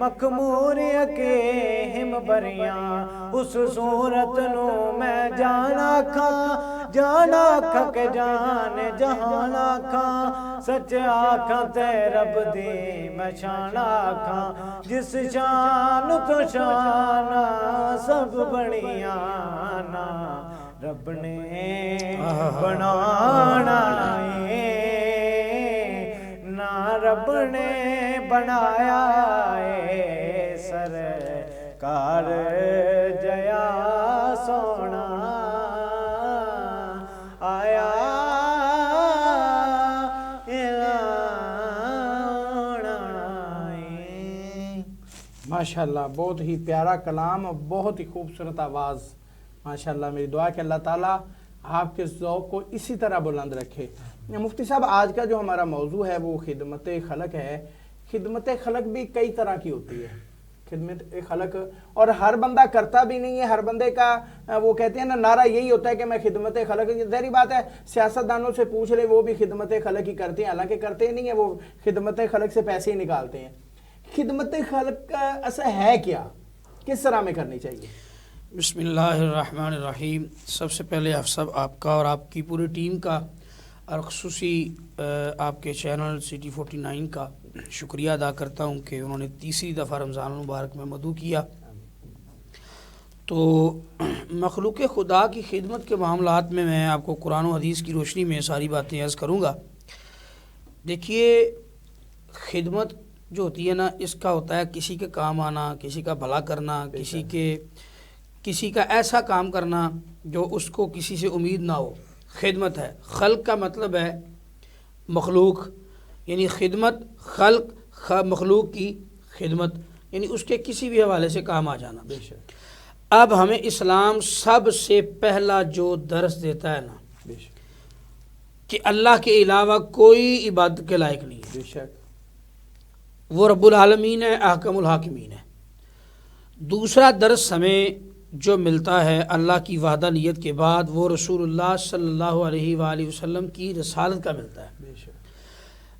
مخمور کے ہم بریاں اس صورت نو میں جانا کھا کے جان جہان آکھاں سچ آکھاں تے رب دی میں شان آکھاں جس شان تو شان سب بڑیاں نا رب نے بنانا ہے نا رب نے بنایا ہے سرکار جیا سونا آیا ماشاءاللہ بہت ہی پیارا کلام اور بہت ہی خوبصورت آواز ماشاءاللہ. میری دعا کہ اللہ تعالیٰ آپ کے ذوق کو اسی طرح بلند رکھے. مفتی صاحب آج کا جو ہمارا موضوع ہے وہ خدمت خلق ہے. خدمت خلق بھی کئی طرح کی ہوتی ہے. خدمت خلق اور ہر بندہ کرتا بھی نہیں ہے. ہر بندے کا وہ کہتے ہیں نا نعرہ یہی ہوتا ہے کہ میں خدمت خلق. ظاہری بات ہے سیاستدانوں سے پوچھ لے وہ بھی خدمت خلق ہی کرتے ہیں حالانکہ کرتے نہیں ہیں وہ خدمت خلق سے پیسے ہی نکالتے ہیں. خدمت خلق کا اصل ہے کیا کس طرح میں کرنی چاہیے؟ بسم اللہ الرحمن الرحیم. سب سے پہلے آپ کا اور آپ کی پوری ٹیم کا اور خصوصی آپ کے چینل City 49 کا شکریہ ادا کرتا ہوں کہ انہوں نے تیسری دفعہ رمضان المبارک میں مدعو کیا. تو مخلوق خدا کی خدمت کے معاملات میں آپ کو قرآن و حدیث کی روشنی میں ساری باتیں عرض کروں گا. دیکھیے خدمت جو ہوتی ہے نا اس کا ہوتا ہے کسی کے کام آنا, کسی کا بھلا کرنا, کسی کا ایسا کام کرنا جو اس کو کسی سے امید نہ ہو. خدمت ہے. خلق کا مطلب ہے مخلوق, یعنی خدمت خلق مخلوق کی خدمت یعنی اس کے کسی بھی حوالے سے کام آ جانا. اب ہمیں اسلام سب سے پہلا جو درس دیتا ہے نا کہ اللہ کے علاوہ کوئی عبادت کے لائق نہیں ہے. وہ رب العالمین ہے, احکم الحاکمین ہے. دوسرا درس ہمیں جو ملتا ہے اللہ کی وحدانیت کے بعد وہ رسول اللہ صلی اللہ علیہ وآلہ وسلم کی رسالت کا ملتا ہے.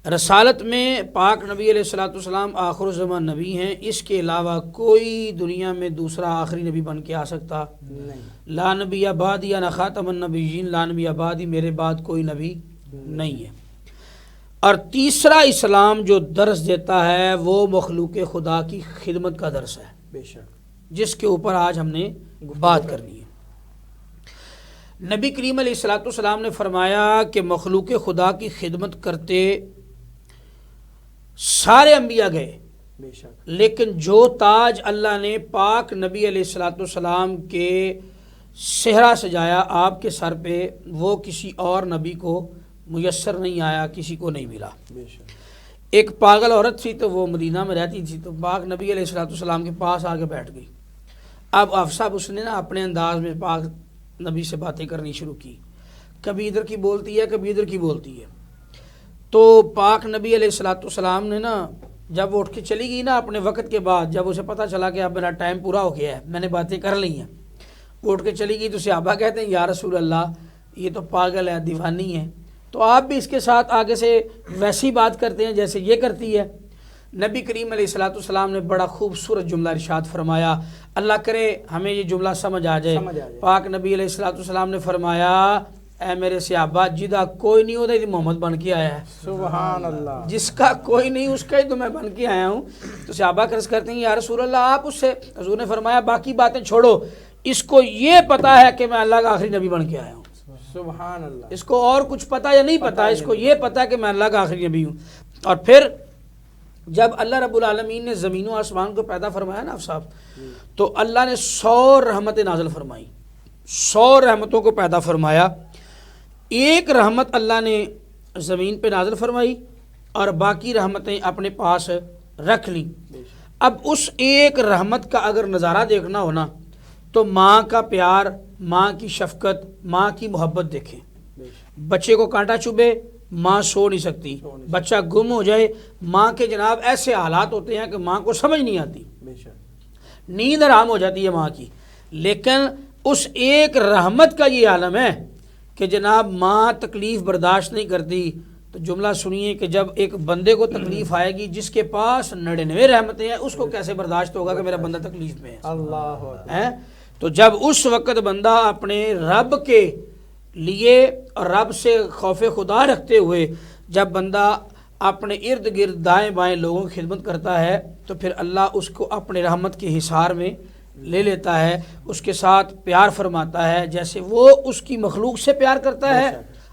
رسالت میں پاک نبی علیہ السلام آخر الزمان نبی ہیں. اس کے علاوہ کوئی دنیا میں دوسرا آخری نبی بن کے آ سکتا نہیں. لا نبی بعدی انا خاتم النبیین, لا نبی بعدی میرے بعد کوئی نبی نہیں ہے. اور تیسرا اسلام جو درس دیتا ہے وہ مخلوق خدا کی خدمت کا درس ہے بے شک, جس کے اوپر آج ہم نے بات کرنی ہے. نبی کریم علیہ السلام نے فرمایا کہ مخلوق خدا کی خدمت کرتے سارے انبیاء گئے بے شک, لیکن جو تاج اللہ نے پاک نبی علیہ السلام کے صحرا سجایا آپ کے سر پہ وہ کسی اور نبی کو میسر نہیں آیا, کسی کو نہیں ملا. ایک پاگل عورت تھی تو وہ مدینہ میں رہتی تھی تو پاک نبی علیہ السلام کے پاس آ کے بیٹھ گئی. اب صاحب اس نے نا اپنے انداز میں پاک نبی سے باتیں کرنی شروع کی. کبھی ادھر کی بولتی ہے کبھی ادھر کی بولتی ہے. تو پاک نبی علیہ السلام نے نا جب وہ اٹھ کے چلی گئی نا اپنے وقت کے بعد, جب اسے پتہ چلا کہ اب میرا ٹائم پورا ہو گیا ہے میں نے باتیں کر لی ہیں, وہ اٹھ کے چلی گئی تو صحابہ کہتے ہیں یا رسول اللہ یہ تو پاگل ہے, دیوانی ہے, تو آپ بھی اس کے ساتھ آگے سے ویسی بات کرتے ہیں جیسے یہ کرتی ہے. نبی کریم علیہ السلام نے بڑا خوبصورت جملہ ارشاد فرمایا, اللہ کرے ہمیں یہ جملہ سمجھ آ جائے. پاک نبی علیہ السلام نے فرمایا اے میرے صحابہ جدا کوئی نہیں ہوتا محمد بن کے آیا ہے. سبحان اللہ. جس کا کوئی نہیں اس کا ہی تو میں بن کے آیا ہوں. تو صحابہ عرض کرتے ہیں یا رسول اللہ آپ اس سے, حضور نے فرمایا باقی باتیں چھوڑو, اس کو یہ پتا ہے کہ میں اللہ کا آخری نبی بن کے آیا ہوں. سبحان اللہ. اس کو اور کچھ پتا یا نہیں پتا, اس کو یہ پتا کہ میں اللہ کا آخری نبی ہوں. اور پھر جب اللہ رب العالمین نے زمین و آسمان کو پیدا فرمایا نا صاحب, تو اللہ نے 100 رحمتیں نازل فرمائی, 100 رحمتوں کو پیدا فرمایا. ایک رحمت اللہ نے زمین پہ نازل فرمائی اور باقی رحمتیں اپنے پاس رکھ لیں. اب اس ایک رحمت کا اگر نظارہ دیکھنا ہونا تو ماں کا پیار, ماں کی شفقت, ماں کی محبت دیکھیں. بچے کو کانٹا چبھے ماں سو نہیں سکتی, بچہ گم ہو جائے ماں کے جناب ایسے حالات ہوتے ہیں کہ ماں کو سمجھ نہیں آتی, نیند حرام ہو جاتی ہے ماں کی. لیکن اس ایک رحمت کا یہ عالم ہے کہ جناب ماں تکلیف برداشت نہیں کرتی, تو جملہ سنیے کہ جب ایک بندے کو تکلیف آئے گی جس کے پاس 99 رحمتیں ہیں، اس کو کیسے برداشت ہوگا کہ میرا بندہ تکلیف میں ہے؟ اللہ ہیں؟ تو جب اس وقت بندہ اپنے رب کے لیے اور رب سے خوف خدا رکھتے ہوئے جب بندہ اپنے ارد گرد دائیں بائیں لوگوں کی خدمت کرتا ہے تو پھر اللہ اس کو اپنے رحمت کے حصار میں لے لیتا ہے، اس کے ساتھ پیار فرماتا ہے، جیسے وہ اس کی مخلوق سے پیار کرتا ہے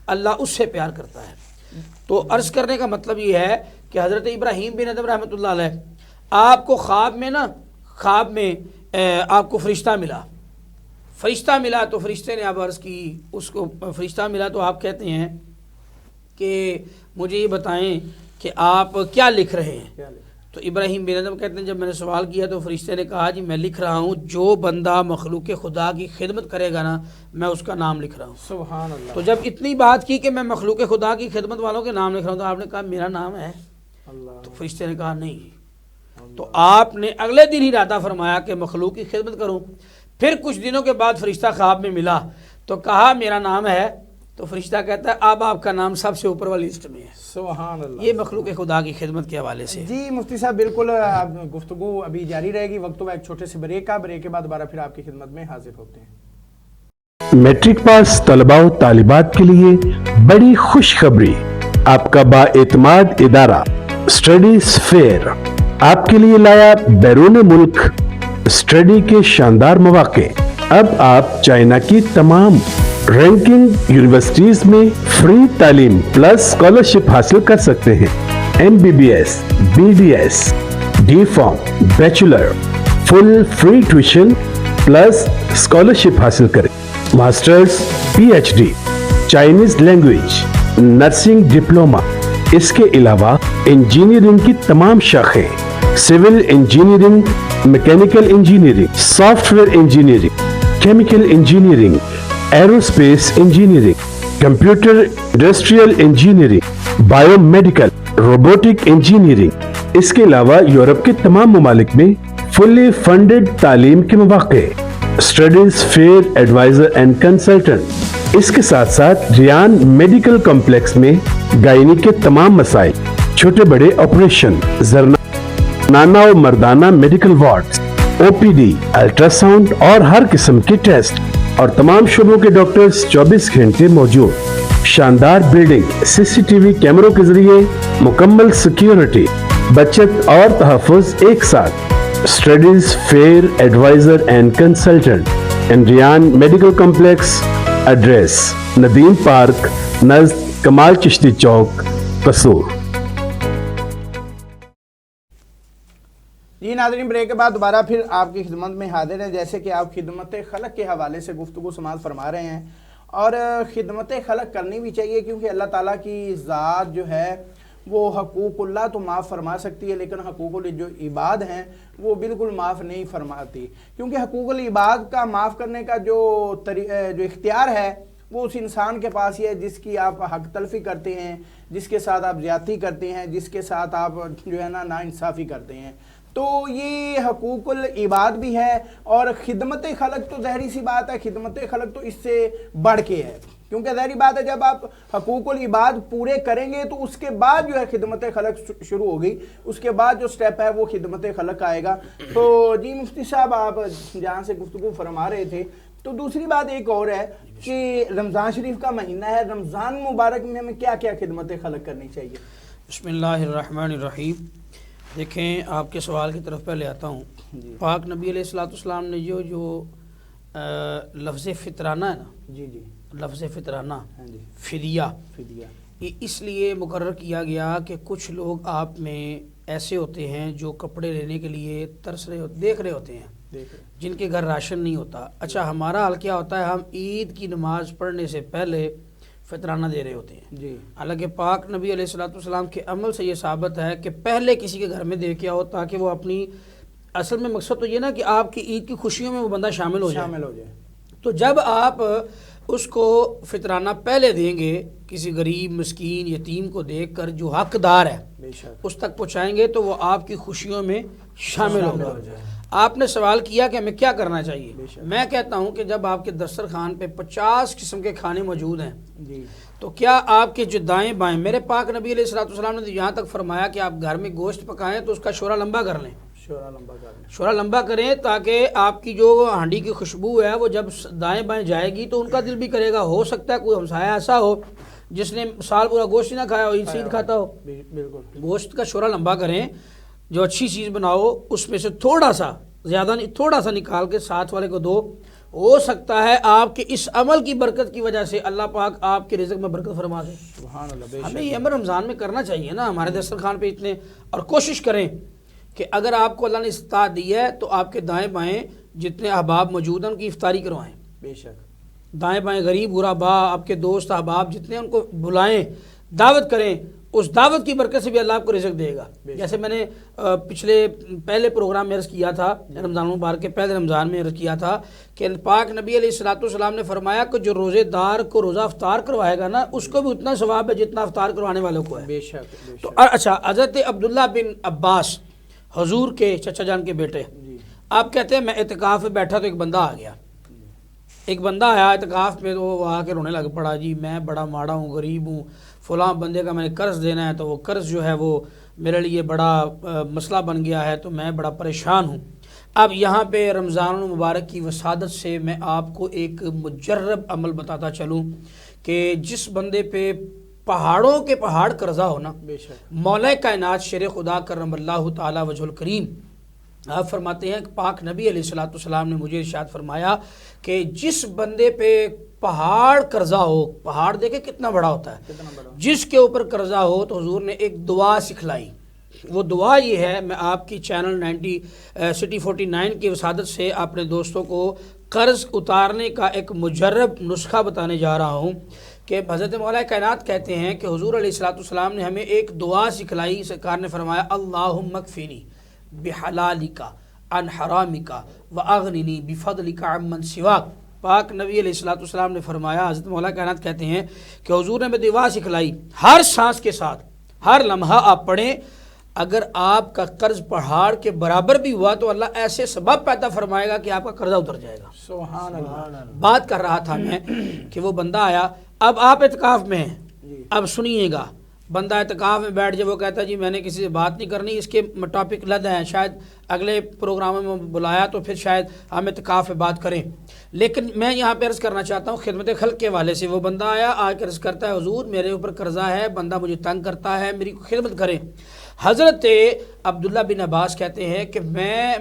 اللہ اس سے پیار کرتا ہے۔ تو عرض کرنے کا مطلب یہ ہے کہ حضرت ابراہیم بن ادم رحمۃ اللہ علیہ آپ کو خواب میں آپ کو فرشتہ ملا تو فرشتے نے آپ عرض کی، اس کو فرشتہ ملا تو آپ کہتے ہیں کہ مجھے یہ بتائیں کہ آپ کیا لکھ رہے ہیں؟ تو ابراہیم بن ادم کہتے ہیں جب میں نے سوال کیا تو فرشتے نے کہا جی میں لکھ رہا ہوں جو بندہ مخلوق خدا کی خدمت کرے گا نا میں اس کا نام لکھ رہا ہوں۔ سبحان اللہ۔ تو جب اتنی بات کی کہ میں مخلوق خدا کی خدمت والوں کے نام لکھ رہا ہوں تو آپ نے کہا میرا نام ہے؟ تو فرشتے نے کہا نہیں۔ تو آپ نے اگلے دن ہی ارادہ فرمایا کہ مخلوق کی خدمت کروں۔ پھر کچھ دنوں کے بعد فرشتہ خواب میں ملا تو کہا میرا نام ہے، تو فرشتہ کہتا ہے اب آپ کا نام سب سے اوپر والی لسٹ میں ہے۔ سبحان اللہ۔ یہ مخلوق خدا کی خدمت کے حوالے سے۔ جی مفتی صاحب بالکل گفتگو ابھی جاری رہے گی، وقت ہوا ایک چھوٹے سے بریک کا، بریک کے بعد دوبارہ پھر آپ کی خدمت میں حاضر ہوتے ہیں۔ میٹرک پاس طلباء و طالبات کے لیے بڑی خوشخبری، آپ کا بااعتماد ادارہ اسٹڈیز فیئر آپ کے لیے لایا بیرون ملک اسٹڈی کے شاندار مواقع۔ اب آپ چائنا کی تمام رینکنگ یونیورسٹیز میں فری تعلیم پلس اسکالرشپ حاصل کر سکتے ہیں۔ MBBS BDS D pharm bachelor full free tuition plus scholarship حاصل کریں۔ Masters PhD Chinese language nursing diploma, اس کے علاوہ انجینئرنگ کی تمام شاخیں، civil engineering, mechanical engineering, software engineering, chemical engineering, aerospace engineering, computer industrial engineering, biomedical, robotic engineering, اس کے علاوہ یورپ کے تمام ممالک میں فلی فنڈڈ تعلیم کے مواقع، studies fair advisor and consultant, اس کے ساتھ ساتھ ریان میڈیکل کمپلیکس میں گائنی کے تمام مسائل، چھوٹے بڑے آپریشن، زنانہ و مردانہ medical wards, OPD، ultrasound اور ہر قسم کے ٹیسٹ اور تمام شعبوں کے ڈاکٹرز 24 گھنٹے موجود۔ شاندار بلڈنگ، CCTV کیمروں کے ذریعے مکمل سیکیورٹی، بچت اور تحفظ ایک ساتھ۔ Studies fair advisor and consultant in Rayan medical complex, address Nadeem park نزد کمال چشتی چوک، قصور۔ جی ناظرین بریک کے بعد دوبارہ پھر آپ کی خدمت میں حاضر ہیں، جیسے کہ آپ خدمت خلق کے حوالے سے گفتگو سماعت فرما رہے ہیں، اور خدمت خلق کرنی بھی چاہیے کیونکہ اللہ تعالیٰ کی ذات جو ہے وہ حقوق اللہ تو معاف فرما سکتی ہے لیکن حقوق جو عباد ہیں وہ بالکل معاف نہیں فرماتی، کیونکہ حقوق العباد کا معاف کرنے کا جو اختیار ہے وہ اس انسان کے پاس ہی ہے جس کی آپ حق تلفی کرتے ہیں، جس کے ساتھ آپ زیادتی کرتے ہیں، جس کے ساتھ آپ جو ہے نا انصافی کرتے ہیں۔ تو یہ حقوق العباد بھی ہے، اور خدمت خلق تو ظاہری سی بات ہے، خدمت خلق تو اس سے بڑھ کے ہے، کیونکہ ظاہری بات ہے جب آپ حقوق العباد پورے کریں گے تو اس کے بعد جو ہے خدمت خلق شروع ہوگی، اس کے بعد جو سٹیپ ہے وہ خدمت خلق آئے گا۔ تو جی مفتی صاحب آپ جہاں سے گفتگو فرما رہے تھے، تو دوسری بات ایک اور ہے کہ رمضان شریف کا مہینہ ہے، رمضان مبارک میں ہمیں کیا کیا خدمت خلق کرنی چاہیے؟ بسم اللہ الرحمن الرحیم۔ دیکھیں آپ کے سوال کی طرف پہلے آتا ہوں۔ پاک نبی علیہ السلام نے جو لفظ فطرانہ ہے نا، جی جی لفظ فطرانہ جی فدیہ، یہ اس لیے مقرر کیا گیا کہ کچھ لوگ آپ میں ایسے ہوتے ہیں جو کپڑے لینے کے لیے ترس رہے ہوتے، دیکھ رہے ہوتے ہیں، جن کے گھر راشن نہیں ہوتا۔ اچھا ہمارا حال کیا ہوتا ہے، ہم عید کی نماز پڑھنے سے پہلے فطرانہ دے رہے ہوتے ہیں، جی حالانکہ پاک نبی علیہ السلام کے عمل سے یہ ثابت ہے کہ پہلے کسی کے گھر میں دے کے آؤ تاکہ وہ اپنی، اصل میں مقصد تو یہ نا کہ آپ کی عید کی خوشیوں میں وہ بندہ شامل ہو جائے۔ تو جب آپ اس کو فطرانہ پہلے دیں گے کسی غریب مسکین یتیم کو دیکھ کر جو حقدار ہے اس تک پہنچائیں گے تو وہ آپ کی خوشیوں میں شامل ہوگا۔ آپ نے سوال کیا کہ ہمیں کیا کرنا چاہیے. میں کہتا ہوں کہ جب آپ کے دسترخوان پہ 50 قسم کے کھانے موجود ہیں جی تو کیا آپ کے جو دائیں بائیں، میرے پاک نبی علیہ الصلوۃ والسلام نے یہاں تک فرمایا کہ آپ گھر میں گوشت پکائیں تو اس کا شورا لمبا کر لیں، شورا لمبا کر لیں. شورا لمبا کریں تاکہ آپ کی جو ہانڈی کی خوشبو ہے وہ جب دائیں بائیں جائے گی تو ان کا دل بھی کرے گا. ہو سکتا ہے کوئی ہمسایہ ایسا ہو جس نے سال پورا گوشت ہی نہ کھایا ہو، عید سید کھاتا ہو. بالکل گوشت کا شورا لمبا کریں، جو اچھی چیز بناؤ اس میں سے تھوڑا سا، زیادہ نہیں، تھوڑا سا نکال کے ساتھ والے کو دو. ہو سکتا ہے آپ کے اس عمل کی برکت کی وجہ سے اللہ پاک آپ کے رزق میں برکت فرما دے. سبحان اللہ. بے ہمیں یہ عمل رمضان میں کرنا چاہیے نا ہمارے دسترخوان پہ اتنے. اور کوشش کریں کہ اگر آپ کو اللہ نے استطاعت دی ہے تو آپ کے دائیں بائیں جتنے احباب موجود ہیں ان کی افطاری کروائیں. بے شک. دائیں بائیں غریب غربا، آپ کے دوست احباب جتنے، ان کو بلائیں، دعوت کریں. اس دعوت کی برکت سے بھی اللہ آپ کو رزق دے گا. جیسے میں نے پہلے پروگرام میں عرض کیا تھا، رمضان مبارک کے پہلے رمضان میں عرض کیا تھا کہ پاک نبی علیہ الصلوۃ والسلام نے فرمایا کہ جو روزے دار کو روزہ افطار کروائے گا نا اس کو بھی اتنا ثواب ہے جتنا افطار کروانے والوں کو ہے. بے شک. تو اچھا، حضرت عبداللہ بن عباس حضور کے چچا جان کے بیٹے، آپ کہتے ہیں میں اعتکاف میں بیٹھا تو ایک بندہ آ گیا. ایک بندہ آیا اعتکاف میں تو وہ آ کے رونے لگ پڑا، جی میں بڑا ماڑا ہوں، غریب ہوں، فلاں بندے کا میں نے قرض دینا ہے تو وہ قرض جو ہے وہ میرے لیے بڑا مسئلہ بن گیا ہے تو میں بڑا پریشان ہوں. اب یہاں پہ رمضان المبارک کی وسادت سے میں آپ کو ایک مجرب عمل بتاتا چلوں کہ جس بندے پہ پہاڑوں کے پہاڑ قرضہ ہونا، مولا کائنات شیر خدا کرم اللہ تعالی وجہ الکریم آپ فرماتے ہیں کہ پاک نبی علیہ الصلوۃ والسلام نے مجھے ارشاد فرمایا کہ جس بندے پہ پہاڑ قرضہ ہو، پہاڑ دیکھیں کتنا بڑا ہوتا ہے، جس کے اوپر قرضہ ہو تو حضور نے ایک دعا سکھلائی. وہ دعا یہ ہے، میں آپ کی چینل سٹی 49 کی وسادت سے اپنے دوستوں کو قرض اتارنے کا ایک مجرب نسخہ بتانے جا رہا ہوں کہ حضرت مولا کائنات کہتے ہیں کہ حضور علیہ الصلوۃ والسلام نے ہمیں ایک دعا سکھلائی. سرکار نے فرمایا اللہم اکفنی بحلالک عن حرامک واغننی بفضلک عمن سواک. پاک نبی علیہ الصلوۃ والسلام نے فرمایا، حضرت مولا کائنات کہتے ہیں کہ حضور نے ہمیں دعا سکھلائی، ہر سانس کے ساتھ ہر لمحہ آپ پڑھیں اگر آپ کا قرض پہاڑ کے برابر بھی ہوا تو اللہ ایسے سبب پیدا فرمائے گا کہ آپ کا قرضہ اتر جائے گا. سبحان اللہ. بات کر رہا تھا میں کہ وہ بندہ آیا، اب آپ اعتکاف میں ہیں، اب سنیے گا. بندہ اعتکاف میں بیٹھ جائے، وہ کہتا ہے جی میں نے کسی سے بات نہیں کرنی، اس کے ٹاپک لد ہیں، شاید اگلے پروگراموں میں بلایا تو پھر شاید ہم اعتکاف میں بات کریں. لیکن میں یہاں پہ عرض کرنا چاہتا ہوں خدمت خلق کے والے سے. وہ بندہ آیا آ کے عرض کرتا ہے حضور میرے اوپر قرضہ ہے، بندہ مجھے تنگ کرتا ہے، میری خدمت کریں. حضرت عبداللہ بن عباس کہتے ہیں کہ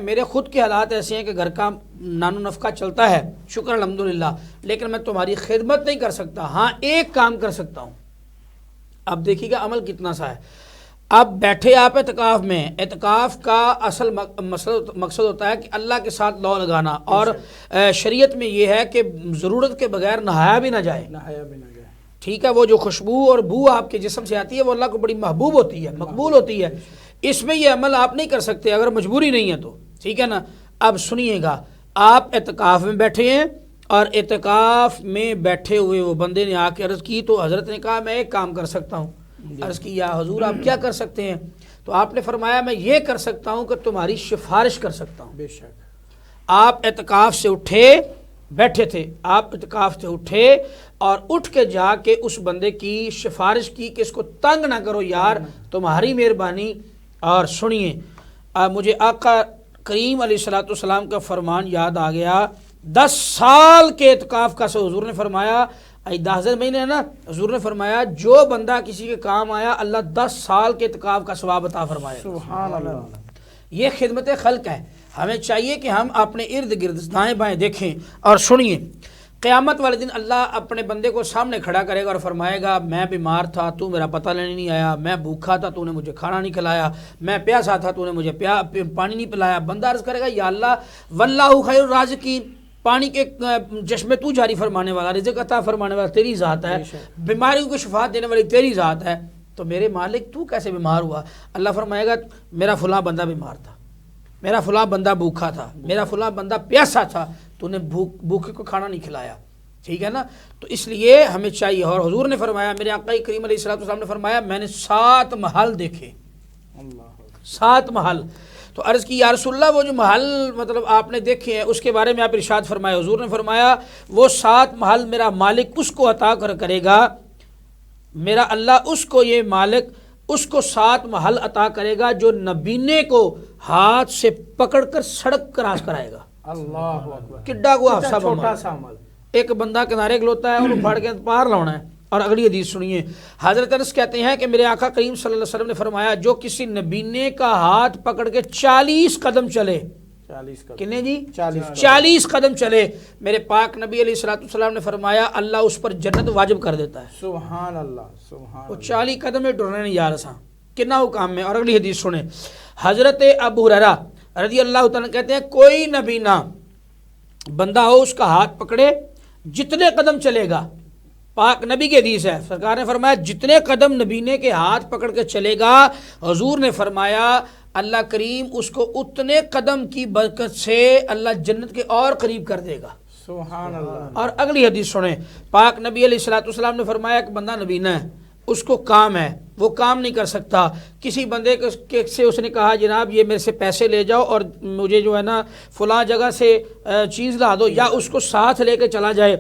میرے خود کے حالات ایسے ہیں کہ گھر کا نان و نفقہ چلتا ہے، شکر الحمدللہ، لیکن میں تمہاری خدمت نہیں کر سکتا. ہاں ایک کام کر سکتا ہوں. اب دیکھیے گا عمل کتنا سا ہے. اب بیٹھے آپ اعتکاف میں، اعتکاف کا اصل مقصد ہوتا ہے کہ اللہ کے ساتھ لو لگانا، اور شریعت میں یہ ہے کہ ضرورت کے بغیر نہایا بھی نہ جائے. ٹھیک ہے، وہ جو خوشبو اور بو آپ کے جسم سے آتی ہے وہ اللہ کو بڑی محبوب ہوتی ہے، مقبول ہوتی ہے. اس میں یہ عمل آپ نہیں کر سکتے اگر مجبوری نہیں ہے تو، ٹھیک ہے نا. اب سنیے گا، آپ اعتکاف میں بیٹھے ہیں اور اعتکاف میں بیٹھے ہوئے وہ بندے نے آ کے عرض کی تو حضرت نے کہا میں ایک کام کر سکتا ہوں. عرض کی یا حضور آپ کیا کر سکتے ہیں؟ تو آپ نے فرمایا میں یہ کر سکتا ہوں کہ تمہاری سفارش کر سکتا ہوں. بے شک. آپ اعتکاف سے اٹھے، بیٹھے تھے، آپ اعتکاف سے اٹھے اور اٹھ کے جا کے اس بندے کی سفارش کی کہ اس کو تنگ نہ کرو یار، تمہاری مہربانی. اور سنیے، مجھے آقا کریم علیہ الصلوۃ والسلام کا فرمان یاد آ گیا. 10 سال کے اعتکاف کا حضور نے فرمایا، 10 مہینے ہے نا، حضور نے فرمایا جو بندہ کسی کے کام آیا اللہ 10 سال کے اعتکاف کا ثواب عطا فرمائے. سبحان اللہ. یہ خدمت خلق ہے. ہمیں چاہیے کہ ہم اپنے ارد گرد دائیں بائیں دیکھیں. اور سنیے، قیامت والے دن اللہ اپنے بندے کو سامنے کھڑا کرے گا اور فرمائے گا میں بیمار تھا تو میرا پتہ لینے نہیں آیا، میں بھوکھا تھا تو نے مجھے کھانا نہیں کھلایا، میں پیاسا تھا تو نے مجھے پانی نہیں پلایا. بندہ عرض کرے گا یا اللہ واللہ خیر الرازقین، پانی کے چشمے تو جاری فرمانے والا، رزق عطا فرمانے والا تیری ذات ہے، بیماریوں کو شفا دینے والی تیری ذات ہے، تو میرے مالک تو کیسے بیمار ہوا؟ اللہ فرمائے گا میرا فلاں بندہ بیمار تھا، میرا فلاں بندہ بھوکھا تھا، میرا فلاں بندہ پیاسا تھا، تو نے بھوکے کو کھانا نہیں کھلایا. ٹھیک ہے نا. تو اس لیے ہمیں چاہیے. اور حضور نے فرمایا، میرے آقا کریم علیہ الصلوۃ والسلام نے فرمایا میں نے 7 محل دیکھے، 7 محل. تو عرض کی یا رسول اللہ وہ جو محل مطلب آپ نے دیکھے ہیں اس کے بارے میں آپ ارشاد فرمایا. حضور نے فرمایا وہ 7 محل میرا مالک اس کو عطا کرے گا, میرا اللہ اس کو یہ مالک اس کو 7 محل عطا کرے گا جو نبینے کو ہاتھ سے پکڑ کر سڑک کراس کرائے گا. اللہ اکبر. کڈا کو آپ چھوٹا سا عمل. ایک بندہ کنارے کھلوتا ہے اور پھاڑ کے پار لانا ہے. اور اگلی حدیث سنیے, حضرت انس کہتے ہیں کہ میرے آقا کریم صلی اللہ علیہ وسلم نے فرمایا جو کسی نبینے کا ہاتھ پکڑ کے 40 قدم چلے, 40 قدم. کتنے جی 40 قدم چلے, میرے پاک نبی علیہ الصلوۃ والسلام نے فرمایا اللہ اس پر جنت واجب کر دیتا ہے. سبحان اللہ سبحان وہ اللہ. 40 قدم میں ڈرنے نہیں یار سا کتنا وہ کام میں. اور اگلی حدیث سنیں, حضرت ابو ہریرہ رضی اللہ تعالیٰ کہتے ہیں کوئی نبینا بندہ ہو اس کا ہاتھ پکڑے جتنے قدم چلے گا, پاک نبی کی حدیث ہے, سرکار نے فرمایا جتنے قدم نبینے کے ہاتھ پکڑ کے چلے گا, حضور نے فرمایا اللہ کریم اس کو اتنے قدم کی برکت سے اللہ جنت کے اور قریب کر دے گا. سبحان اللہ. اور اگلی حدیث سنیں, پاک نبی علیہ الصلوۃ والسلام نے فرمایا کہ بندہ نبینا ہے, اس کو کام ہے, وہ کام نہیں کر سکتا. کسی بندے سے اس نے کہا جناب یہ میرے سے پیسے لے جاؤ اور مجھے جو ہے نا فلاں جگہ سے چیز لا دو, یا اس کو ساتھ لے کے چلا جائے,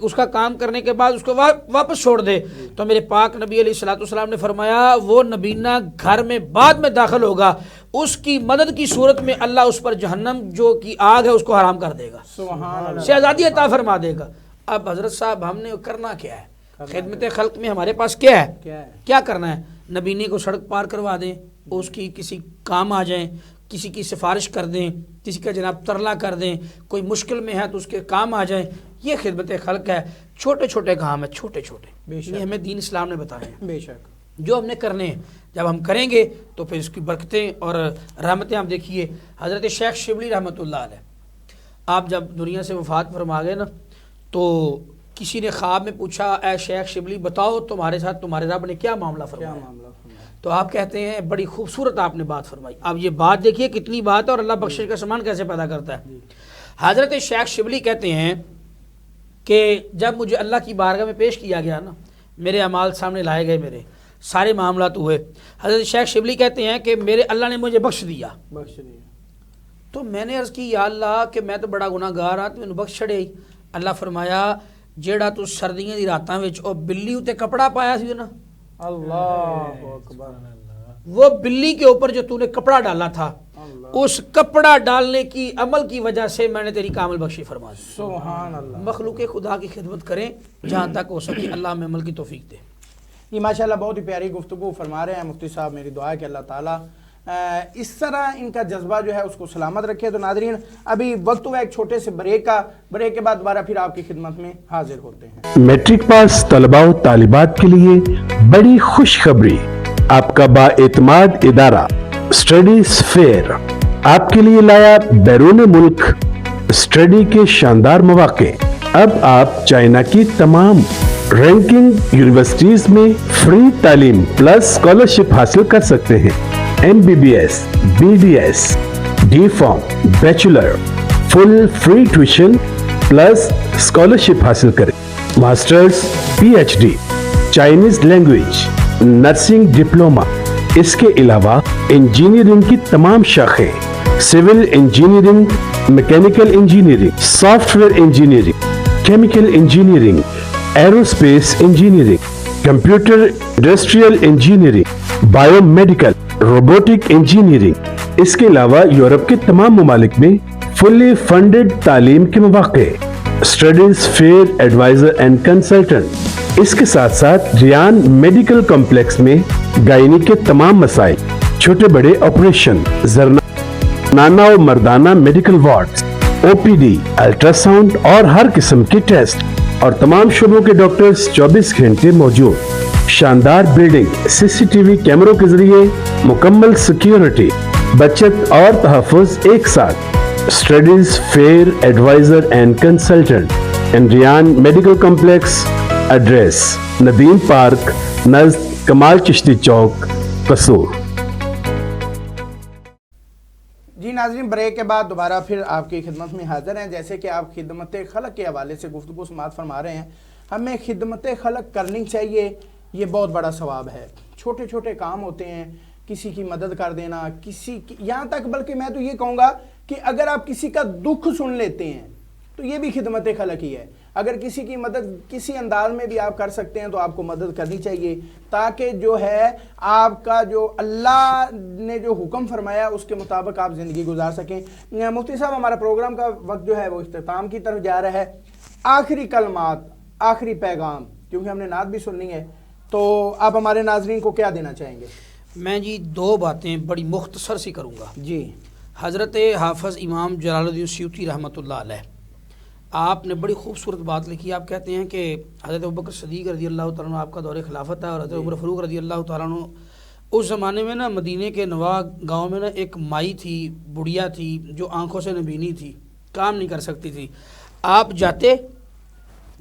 اس کا کام کرنے کے بعد اس کو واپس چھوڑ دے, تو میرے پاک نبی علیہ الصلوۃ والسلام نے فرمایا وہ نبینا گھر میں بعد میں داخل ہوگا, اس کی مدد کی صورت میں اللہ اس پر جہنم جو کی آگ ہے اس کو حرام کر دے گا, سبحان اللہ. سے آزادی عطا فرما دے گا. اب حضرت صاحب ہم نے کرنا کیا ہے, خدمت خلق میں ہمارے پاس کیا ہے, کیا کرنا ہے؟ نبینے کو سڑک پار کروا دیں, اس کی کسی کام آ جائیں, کسی کی سفارش کر دیں, کسی کا جناب ترلا کر دیں, کوئی مشکل میں ہے تو اس کے کام آ جائیں, یہ خدمت خلق ہے. چھوٹے چھوٹے کام ہے, چھوٹے چھوٹے, یہ ہمیں دین اسلام نے بتایا ہے, بے شک جو ہم نے کرنے ہیں. جب ہم کریں گے تو پھر اس کی برکتیں اور رحمتیں آپ دیکھیے. حضرت شیخ شبلی رحمۃ اللہ علیہ آپ جب دنیا سے وفات فرما گئے نا, تو کسی نے خواب میں پوچھا اے شیخ شبلی بتاؤ تمہارے ساتھ تمہارے رب نے کیا معاملہ فرمایا, تو آپ کہتے ہیں بڑی خوبصورت آپ نے بات فرمائی. اب یہ بات دیکھیے کتنی بات ہے اور اللہ بخشش کا سامان کیسے پیدا کرتا ہے. حضرت شیخ شبلی کہتے ہیں کہ جب مجھے اللہ کی بارگاہ میں پیش کیا گیا نا, میرے اعمال سامنے لائے گئے, میرے سارے معاملات ہوئے. حضرت شیخ شبلی کہتے ہیں کہ میرے اللہ نے مجھے بخش دیا. تو میں نے عرض کی یا اللہ کہ میں تو بڑا گناہ گار ہاں, تو مینوں بخش چھڑے. اللہ فرمایا جیڑا تو سردیاں دی راتاں وچ او بلی اتے کپڑا پایا سی نا, اللہ اکبر, وہ بلی کے اوپر جو تو نے کپڑا ڈالا تھا, اس کپڑا ڈالنے کی عمل کی وجہ سے میں نے تیری کامل بخشی فرما دی. سبحان اللہ. مخلوق خدا کی خدمت کریں جہاں تک ہو سکے, اللہ ہمیں عمل کی توفیق دے. یہ ماشاءاللہ بہت ہی پیاری گفتگو فرما رہے ہیں مفتی صاحب. میری دعا ہے کہ اللہ تعالیٰ اس طرح ان کا جذبہ جو ہے اس کو سلامت رکھے. تو ناظرین ابھی وقت ہوا ایک چھوٹے سے بریک کا, بریک کے بعد دوبارہ پھر آپ کی خدمت میں حاضر ہوتے ہیں. میٹرک پاس طلباء و طالبات کے لیے بڑی خوشخبری, آپ کا بااعتماد ادارہ اسٹڈیز فیئر آپ کے لیے لایا بیرون ملک اسٹڈی کے شاندار مواقع. اب آپ چائنا کی تمام رینکنگ یونیورسٹیز میں فری تعلیم پلس اسکالرشپ حاصل کر سکتے ہیں. MBBS, BDS, D.Pharm, bachelor full free tuition plus scholarship حاصل کریں. Masters, PhD, Chinese language, nursing diploma, اس کے علاوہ انجینئرنگ کی تمام شاخیں, civil engineering, mechanical engineering, software engineering, chemical engineering, aerospace engineering, computer industrial engineering, biomedical, robotic engineering. اس کے علاوہ یورپ کے تمام ممالک میں فلی فنڈڈ تعلیم کے مواقع. Studies fair advisor and consultant. اس کے ساتھ ساتھ ریان میڈیکل کمپلیکس میں گائنی کے تمام مسائل, چھوٹے بڑے آپریشن, زنانہ و مردانہ medical wards, OPD, ultrasound اور ہر قسم کے ٹیسٹ اور تمام شعبوں کے ڈاکٹرز 24 گھنٹے موجود. شاندار بلڈنگ, CCTV کیمروں کے ذریعے مکمل سیکیورٹی, بچت اور تحفظ ایک ساتھ. Studies fair advisor and consultant in Rayan medical complex. Address Nadeem park نزد کمال چشتی چوک, قصور. جی ناظرین بریک کے بعد دوبارہ پھر آپ کی خدمت میں حاضر ہیں. جیسے کہ آپ خدمت خلق کے حوالے سے گفتگو سماعت فرما رہے ہیں, ہمیں خدمت خلق کرنی چاہیے, یہ بہت بڑا ثواب ہے. چھوٹے چھوٹے کام ہوتے ہیں, کسی کی مدد کر دینا، کسی کی، یہاں تک بلکہ میں تو یہ کہوں گا کہ اگر آپ کسی کا دکھ سن لیتے ہیں تو یہ بھی خدمت خلق ہی ہے۔ اگر کسی کی مدد کسی انداز میں بھی آپ کر سکتے ہیں تو آپ کو مدد کرنی چاہیے، تاکہ جو ہے آپ کا جو اللہ نے جو حکم فرمایا اس کے مطابق آپ زندگی گزار سکیں۔ مفتی صاحب، ہمارا پروگرام کا وقت جو ہے وہ اختتام کی طرف جا رہا ہے۔ آخری کلمات، آخری پیغام، کیونکہ ہم نے نعت بھی سننی ہے، تو آپ ہمارے ناظرین کو کیا دینا چاہیں گے؟ میں جی دو باتیں بڑی مختصر سی کروں گا۔ جی، حضرت حافظ امام جلال الدین سیوطی رحمۃ اللہ علیہ، آپ نے بڑی خوبصورت بات لکھی۔ آپ کہتے ہیں کہ حضرت ابوبکر صدیق رضی اللہ تعالیٰ عنہ آپ کا دور خلافت ہے، اور حضرت عمر فاروق رضی اللہ تعالیٰ عنہ اس زمانے میں نا مدینے کے نواح گاؤں میں نا ایک مائی تھی، بڑھیا تھی، جو آنکھوں سے نبینی تھی، کام نہیں کر سکتی تھی۔ آپ جاتے،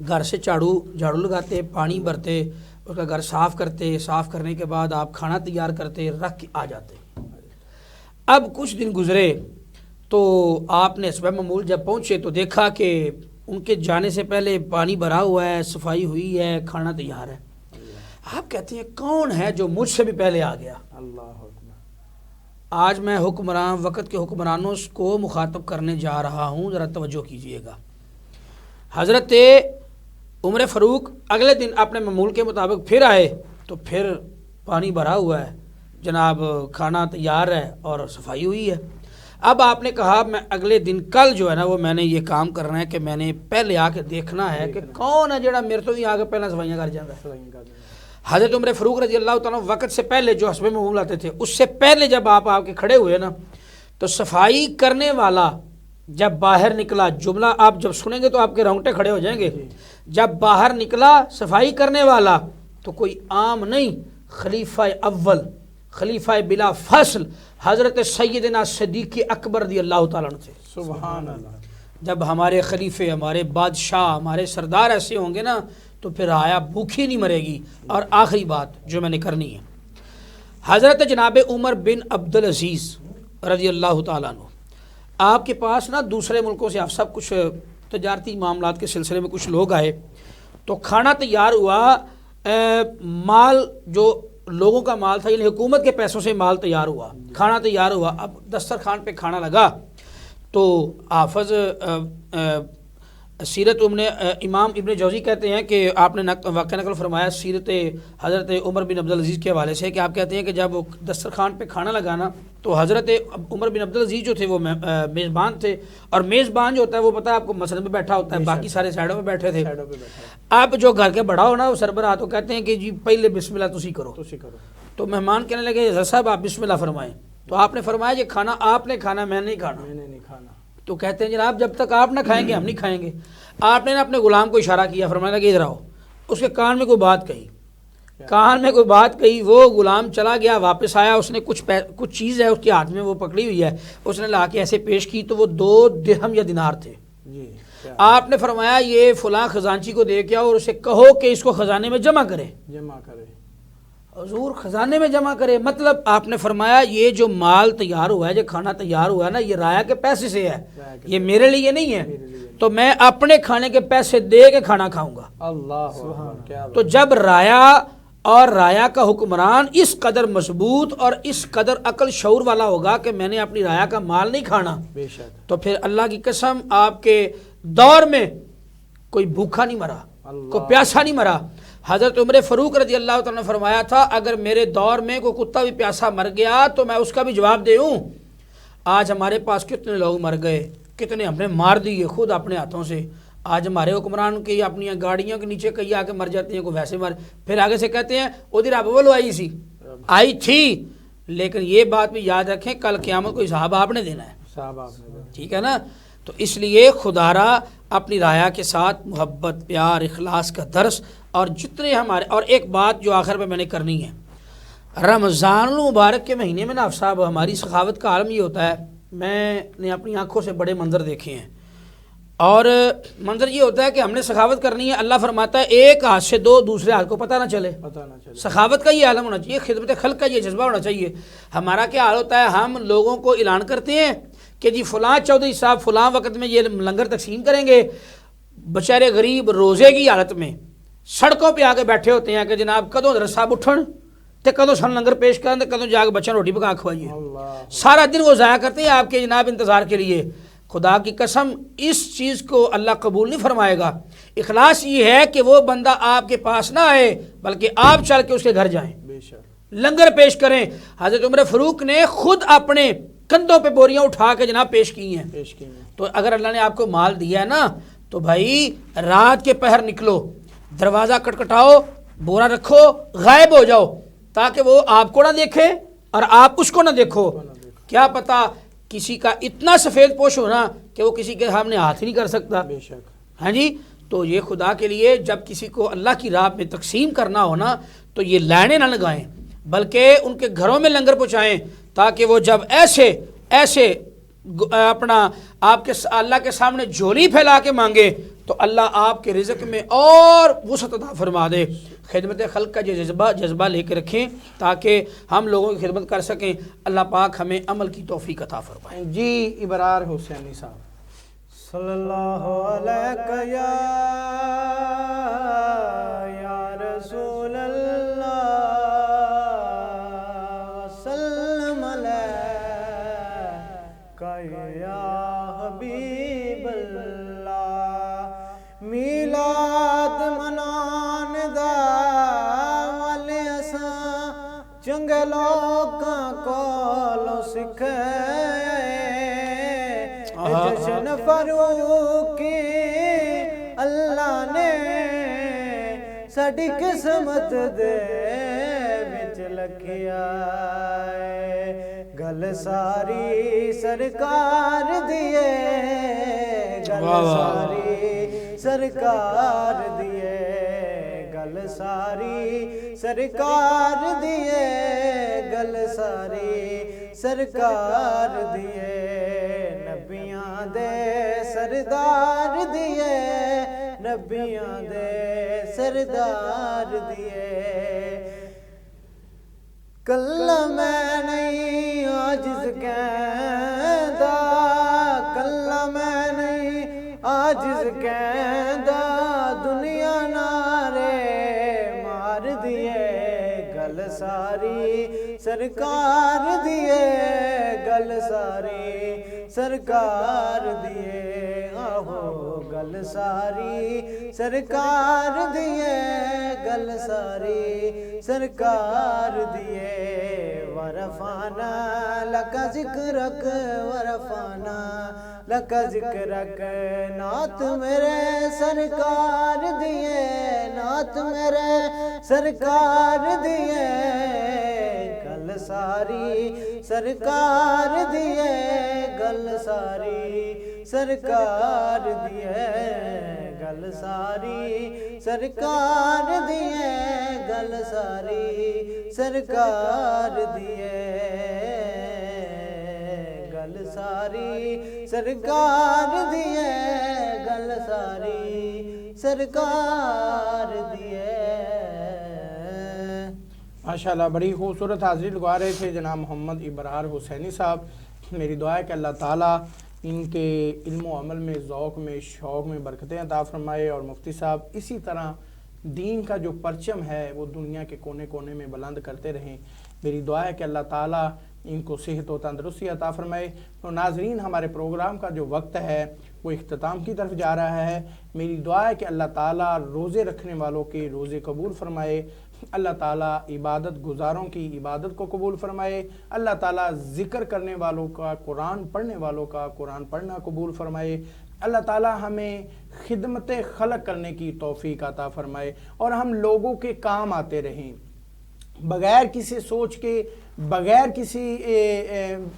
گھر سے جھاڑو لگاتے، پانی بھرتے، اس کا گھر صاف کرتے، صاف کرنے کے بعد آپ کھانا تیار کرتے، رکھ کے آ جاتے۔ اب کچھ دن گزرے تو آپ نے صبح معمول جب پہنچے تو دیکھا کہ ان کے جانے سے پہلے پانی بھرا ہوا ہے، صفائی ہوئی ہے، کھانا تیار ہے۔ آپ کہتے ہیں کون ہے جو مجھ سے بھی پہلے آ گیا؟ اللہ اکبر۔ آج میں حکمران، وقت کے حکمرانوں کو مخاطب کرنے جا رہا ہوں، ذرا توجہ کیجئے گا۔ حضرت عمر فاروق اگلے دن اپنے معمول کے مطابق پھر آئے تو پھر پانی بھرا ہوا ہے، جناب کھانا تیار ہے اور صفائی ہوئی ہے۔ اب آپ نے کہا میں اگلے دن کل جو ہے نا وہ میں نے یہ کام کرنا ہے کہ میں نے پہلے آ کے دیکھنا ہے کہ کون ہے جڑا میرے تو ہی آ کے پہلے صفائیاں کر جاتا ہے۔ حضرت عمر فاروق رضی اللہ تعالیٰ وقت سے پہلے جو حسب معمول آتے تھے، اس سے پہلے جب آپ آ کے کھڑے ہوئے نا تو صفائی کرنے والا جب باہر نکلا، جملہ آپ جب سنیں گے تو آپ کے رونگٹے کھڑے ہو جائیں گے، جب باہر نکلا صفائی کرنے والا تو کوئی عام نہیں، خلیفہ اول، خلیفہ بلا فصل حضرت سیدنا صدیق اکبر رضی اللہ تعالیٰ عنہ تھے۔ سبحان اللہ۔ جب ہمارے خلیفے، ہمارے بادشاہ، ہمارے سردار ایسے ہوں گے نا تو پھر آیا بھوکھی نہیں مرے گی۔ اور آخری بات جو میں نے کرنی ہے، حضرت جناب عمر بن عبدالعزیز رضی اللہ تعالیٰ عنہ، آپ کے پاس نا دوسرے ملکوں سے آپ سب کچھ تجارتی معاملات کے سلسلے میں کچھ لوگ آئے تو کھانا تیار ہوا، مال جو لوگوں کا مال تھا، یعنی حکومت کے پیسوں سے مال تیار ہوا، کھانا تیار ہوا۔ اب دسترخوان پہ کھانا لگا تو حافظ سیرت امام ابن جوزی کہتے ہیں کہ آپ نے واقعہ نقل فرمایا سیرت حضرت عمر بن عبدالعزیز کے حوالے سے کہ آپ کہتے ہیں کہ جب دسترخوان پہ کھانا لگانا تو حضرت عمر بن عبدالعزیز جو تھے وہ میزبان تھے، اور میزبان جو ہوتا ہے وہ پتہ ہے آپ کو مسجد میں بیٹھا ہوتا ہے، باقی سارے سائڈوں میں بیٹھے تھے۔ اب جو گھر کے بڑا ہونا وہ سربراہ تو کہتے ہیں کہ جی پہلے بسم اللہ تسی کرو، تو مہمان کہنے لگے حضرت صاحب آپ بسم اللہ فرمائیں، تو آپ نے فرمایا یہ کھانا آپ نے کھانا، میں نہیں کھانا۔ تو کہتے ہیں جناب جب تک آپ نہ کھائیں گے ہم نہیں کھائیں گے۔ آپ نے اپنے غلام کو اشارہ کیا، فرمانے لگے ادھر آؤ، اس کے کان میں کوئی بات کہی، وہ غلام چلا گیا، واپس آیا، اس نے کچھ چیز ہے اس کے ہاتھ میں وہ پکڑی ہوئی ہے، اس نے لا کے ایسے پیش کی تو وہ 2 درہم یا دینار تھے۔ آپ نے فرمایا یہ فلاں خزانچی کو دے کے آؤ اور اسے کہو کہ اس کو خزانے میں جمع کرے۔ حضور خزانے میں جمع کرے مطلب آپ نے فرمایا یہ جو مال تیار ہوا ہے، جو کھانا تیار ہوا ہے نا، یہ رایا کے پیسے سے ہے، یہ میرے لیے نہیں ہے، تو میں اپنے کھانے کے پیسے دے کے کھانا کھاؤں گا۔ اللہ، تو جب رایا اور رایا کا حکمران اس قدر مضبوط اور اس قدر عقل شعور والا ہوگا کہ میں نے اپنی رایا کا مال نہیں کھانا، تو پھر اللہ کی قسم آپ کے دور میں کوئی بھوکا نہیں مرا، کوئی پیاسا نہیں مرا۔ حضرت عمر فاروق رضی اللہ تعالیٰ نے فرمایا تھا اگر میرے دور میں کوئی کتا بھی پیاسا مر گیا تو میں اس کا بھی جواب دے ہوں۔ آج ہمارے پاس کتنے لوگ مر گئے، کتنے ہم نے مار دیے خود اپنے ہاتھوں سے۔ آج ہمارے حکمران کی اپنی گاڑیوں کے نیچے کئی آ کے مر جاتے ہیں، کوئی ویسے مر، پھر آگے سے کہتے ہیں ادھر آپ بولو آئی تھی، لیکن یہ بات بھی یاد رکھیں کل قیامت کو حساب آپ نے دینا ہے، ٹھیک ہے نا۔ تو اس لیے خدا را اپنی رایا کے ساتھ محبت، پیار، اخلاص کا درس، اور جتنے ہمارے، اور ایک بات جو آخر میں نے کرنی ہے، رمضان المبارک کے مہینے میں نا صاحب ہماری سخاوت کا عالم یہ ہوتا ہے، میں نے اپنی آنکھوں سے بڑے منظر دیکھے ہیں، اور منظر یہ ہوتا ہے کہ ہم نے سخاوت کرنی ہے، اللہ فرماتا ہے ایک ہاتھ سے دو، دوسرے ہاتھ کو پتہ نہ چلے۔ سخاوت کا یہ عالم ہونا چاہیے، خدمت خلق کا یہ جذبہ ہونا چاہیے۔ ہمارا کیا حال ہوتا ہے، ہم لوگوں کو اعلان کرتے ہیں کہ جی فلاں چودھری صاحب فلاں وقت میں یہ لنگر تقسیم کریں گے، بیچارے غریب روزے کی حالت میں سڑکوں پہ آ کے بیٹھے ہوتے ہیں کہ جناب کدوں حضرت صاحب اٹھن، تے کدوں سن لنگر پیش کریں تے کدوں جا کے بچوں روٹی پکا کھوائیے، اللہ سارا دن وہ ضائع کرتے ہیں آپ کے جناب انتظار کے لیے۔ خدا کی قسم اس چیز کو اللہ قبول نہیں فرمائے گا۔ اخلاص یہ ہے کہ وہ بندہ آپ کے پاس نہ آئے بلکہ آپ چل کے اس کے گھر جائیں، بے شک لنگر پیش کریں۔ حضرت عمر فاروق نے خود اپنے کندھوں پہ بوریاں اٹھا کے جناب پیش کی ہیں۔ پیش کی ہیں۔ تو اگر اللہ نے آپ کو مال دیا ہے نا تو بھائی رات کے پہر نکلو، دروازہ کٹکھٹاؤ، بورا رکھو، غائب ہو جاؤ تاکہ وہ آپ کو نہ دیکھے اور آپ اس کو نہ دیکھو۔ کیا پتا کسی کا اتنا سفید پوش ہونا کہ وہ کسی کے سامنے ہاتھ ہی نہیں کر سکتا۔ بے شک ہاں جی، تو یہ خدا کے لیے جب کسی کو اللہ کی راہ میں تقسیم کرنا ہونا تو یہ لائنیں نہ لگائیں بلکہ ان کے گھروں میں لنگر پہنچائیں تاکہ وہ جب ایسے اپنا آپ کے اللہ کے سامنے جھولی پھیلا کے مانگے تو اللہ آپ کے رزق میں اور وسعت عطا فرما دے۔ خدمت خلق کا جو جذبہ لے کے رکھیں تاکہ ہم لوگوں کی خدمت کر سکیں۔ اللہ پاک ہمیں عمل کی توفیق عطا فرمائے۔ جی ابرار حسینی صاحب، صلی اللہ علیہ یا رسول اللہ وسلم علیکہ یا حبیب اللہ۔ میلاد منان دا والے اساں چنگے لوکاں کولوں سکھے، جشن فاروقی اللہ نے ساڈی قسمت دے وچ لکھیا ہے۔ گل ساری سرکار دیے، گل ساری سرکار دیے، گل ساری سرکار دیے، گل ساری سرکار دیے۔ نبیاں دے سردار دیے، نبیاں دے سردار دیے۔ کلا میں نہیں عاجز کہندا، کلا میں نہیں عاجز کہندا، دنیا نارے مار دیے۔ گل ساری سرکار دیے، گل ساری سرکار دیے، آہو گل ساری سرکار دیے، گل ساری سرکار دیے۔ ورفعنا لک ذکرک، ورفعنا لک ذکرک، نعت میرے سرکار دیے، نعت میرے سرکار دیے۔ گل ساری سرکار دیے، گل ساری سرکار دیے، گل ساری سرکار دیے، گل ساری سرکار دیے، گل ساری سرکار دیے، گل ساری سرکار دیے۔ ماشاءاللہ بڑی خوبصورت حاضری لگوا رہے تھے جناب محمد ابرار حسینی صاحب۔ میری دعا ہے کہ اللہ تعالیٰ ان کے علم و عمل میں، ذوق میں، شوق میں برکتیں عطا فرمائے، اور مفتی صاحب اسی طرح دین کا جو پرچم ہے وہ دنیا کے کونے کونے میں بلند کرتے رہیں۔ میری دعا ہے کہ اللہ تعالیٰ ان کو صحت و تندرستی عطا فرمائے۔ تو ناظرین، ہمارے پروگرام کا جو وقت ہے وہ اختتام کی طرف جا رہا ہے۔ میری دعا ہے کہ اللہ تعالیٰ روزے رکھنے والوں کے روزے قبول فرمائے، اللہ تعالیٰ عبادت گزاروں کی عبادت کو قبول فرمائے، اللہ تعالیٰ ذکر کرنے والوں کا، قرآن پڑھنے والوں کا قرآن پڑھنا قبول فرمائے، اللہ تعالیٰ ہمیں خدمت خلق کرنے کی توفیق عطا فرمائے اور ہم لوگوں کے کام آتے رہیں، بغیر کسی سوچ کے، بغیر کسی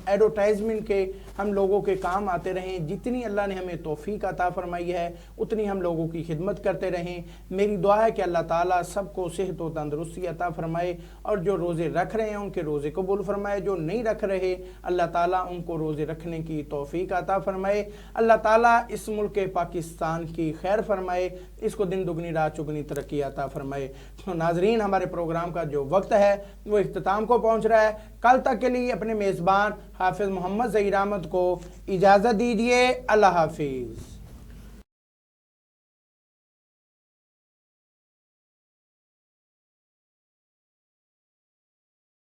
ایڈورٹائزمنٹ کے ہم لوگوں کے کام آتے رہیں۔ جتنی اللہ نے ہمیں توفیق عطا فرمائی ہے اتنی ہم لوگوں کی خدمت کرتے رہیں۔ میری دعا ہے کہ اللہ تعالیٰ سب کو صحت و تندرستی عطا فرمائے، اور جو روزے رکھ رہے ہیں ان کے روزے قبول فرمائے، جو نہیں رکھ رہے اللہ تعالیٰ ان کو روزے رکھنے کی توفیق عطا فرمائے۔ اللہ تعالیٰ اس ملک پاکستان کی خیر فرمائے، اس کو دن دگنی رات چگنی ترقی عطا فرمائے۔ ناظرین، ہمارے پروگرام کا جو وقت ہے وہ اختتام کو پہنچ رہا ہے۔ کل تک کے لیے اپنے میزبان حافظ محمد ظہیر احمد کو اجازت دیجیے۔ اللہ حافظ۔